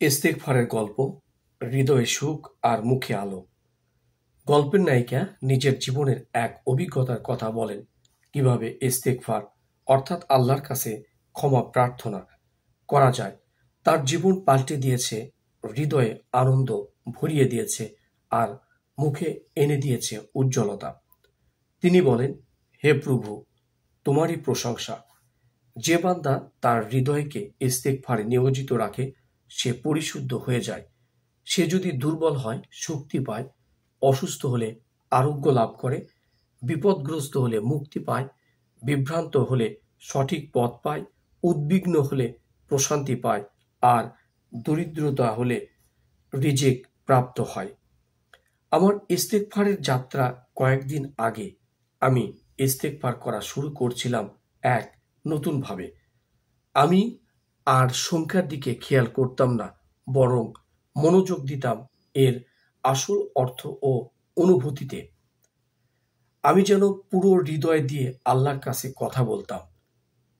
ইস্তেগফারের গল্প, হৃদয়ে সুখ আর মুখে আলো। গল্পের নায়িকা নিজের জীবনের এক অভিজ্ঞতার কথা বলেন, কিভাবে ইস্তেগফার অর্থাৎ আল্লাহর কাছে ক্ষমা প্রার্থনা করা যায়। তার জীবন পাল্টে দিয়েছে, হৃদয়ে আনন্দ ভরিয়ে দিয়েছে আর মুখে এনে দিয়েছে উজ্জ্বলতা। তিনি বলেন, হে প্রভু, তোমারই প্রশংসা। যে বান্দা তার হৃদয়কে ইস্তেগফারে নিয়োজিত রাখে সে পরিশুদ্ধ হয়ে যায়। সে যদি দুর্বল হয় শক্তি পায়, অসুস্থ হলে আরোগ্য লাভ করে, বিপদগ্রস্ত হলে মুক্তি পায়, বিভ্রান্ত হলে সঠিক পথ পায়, উদ্বিগ্ন হলে প্রশান্তি পায় আর দরিদ্রতা হলে রিজিক প্রাপ্ত হয়। আমার ইস্তেগফারের যাত্রা কয়েকদিন আগে আমি ইস্তেগফার করা শুরু করছিলাম এক নতুনভাবে। আমি আর সংখ্যার দিকে খেয়াল করতাম না, বরং মনোযোগ দিতাম এর আসল অর্থ ও অনুভূতিতে। আমি যেন পুরো হৃদয় দিয়ে আল্লাহর কাছে কথা বলতাম,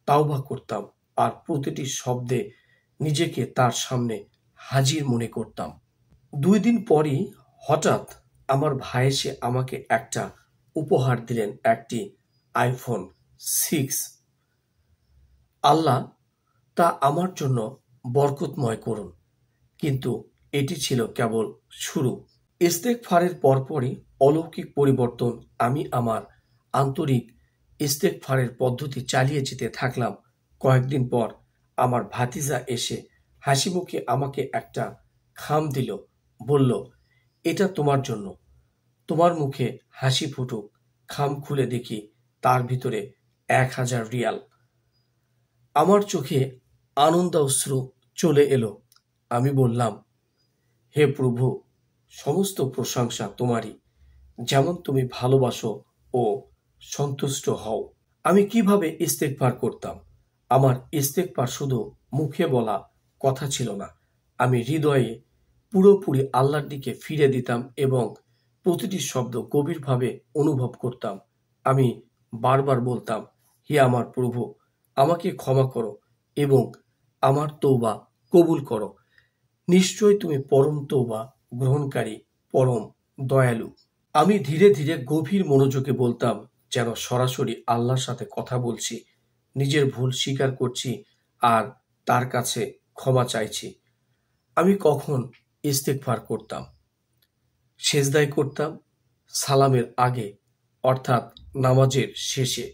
তাওবা করতাম আর প্রতিটি শব্দে নিজেকে তার সামনে হাজির মনে করতাম। 2 দিন পরই হঠাৎ আমার ভাই এসে আমাকে একটা উপহার দিলেন, একটি আইফোন 6। আল্লাহ তা আমার জন্য বরকতময় করুন, কিন্তু এটি ছিল কেবল শুরু। ইস্তেগফারের পরপরই অলৌকিক পরিবর্তন। আমি আমার আন্তরিক ইস্তেগফারের পদ্ধতি চালিয়ে যেতে থাকলাম। কয়েকদিন পর আমার ভাতিজা এসে হাসিমুখে আমাকে একটা খাম দিল, বলল, এটা তোমার জন্য। তোমার মুখে হাসি ফুটুক। খাম খুলে দেখি তার ভিতরে 1000 রিয়াল। আমার চোখে আনন্দাশ্রু চলে এলো। আমি বললাম, হে প্রভু, সমস্ত প্রশংসা তোমারই। যেমন তুমি ভালোবাসো ও সন্তুষ্ট হও। আমি কিভাবে ইস্তেগফার করতাম? আমার ইস্তেগফার শুধু মুখে বলা কথা ছিল না। আমি হৃদয়ে পুরোপুরি আল্লাহর দিকে ফিরে দিতাম এবং প্রতিটি শব্দ গভীরভাবে অনুভব করতাম। আমি বারবার বলতাম, হে আমার প্রভু, আমাকে ক্ষমা করো এবং আমার তওবা কবুল করো। নিশ্চয় তুমি পরম তওবা গ্রহণকারী, পরম দয়ালু। আমি ধীরে ধীরে গভীর মনোযোগে বলতাম, যেন সরাসরি আল্লাহর সাথে কথা বলছি। নিজের ভুল স্বীকার করছি আর তার কাছে ক্ষমা চাইছি। আমি কখন ইস্তেগফার করতাম? সেজদায় করতাম, সালামের আগে অর্থাৎ নামাজের শেষে,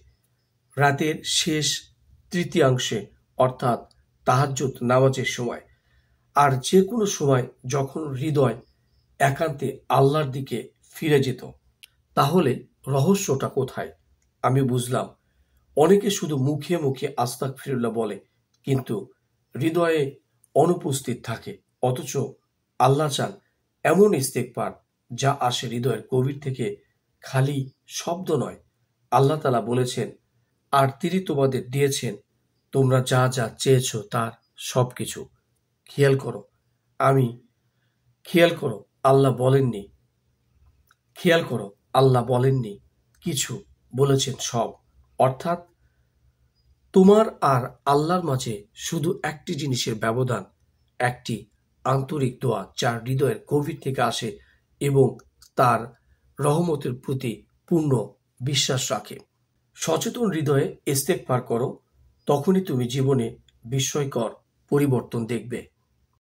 রাতের শেষ তৃতীয়াংশে অর্থাৎ তাহাজ্জুদ নামাজের সময়, আর যে কোনো সময় যখন হৃদয় একান্তে আল্লাহর দিকে ফিরে যেত। তাহলে রহস্যটা কোথায়? আমি বুঝলাম, অনেকে শুধু মুখে মুখে আস্তাগফিরুল্লাহ বলে, কিন্তু হৃদয়ে অনুপস্থিত থাকে। অথচ আল্লাহ চান এমন ইস্তেগফার যা আসে হৃদয়ের গভীর থেকে, খালি শব্দ নয়। আল্লাহ তাআলা বলেছেন, আর তিনি তোমাদের দিয়েছেন তোমরা যা যা চেয়েছ তার সবকিছু। খেয়াল করো, আমি খেয়াল করো আল্লাহ বলেননি খেয়াল করো আল্লাহ বলেননি কিছু, বলেছেন সব। অর্থাৎ তোমার আর আল্লাহর মাঝে শুধু একটি জিনিসের ব্যবধান, একটি আন্তরিক দোয়া যা হৃদয়ের গভীর থেকে আসে এবং তার রহমতের প্রতি পূর্ণ বিশ্বাস রাখে। সচেতন হৃদয়ে ইস্তেগফার করো, তখনই তুমি জীবনে বিস্ময়কর পরিবর্তন দেখবে।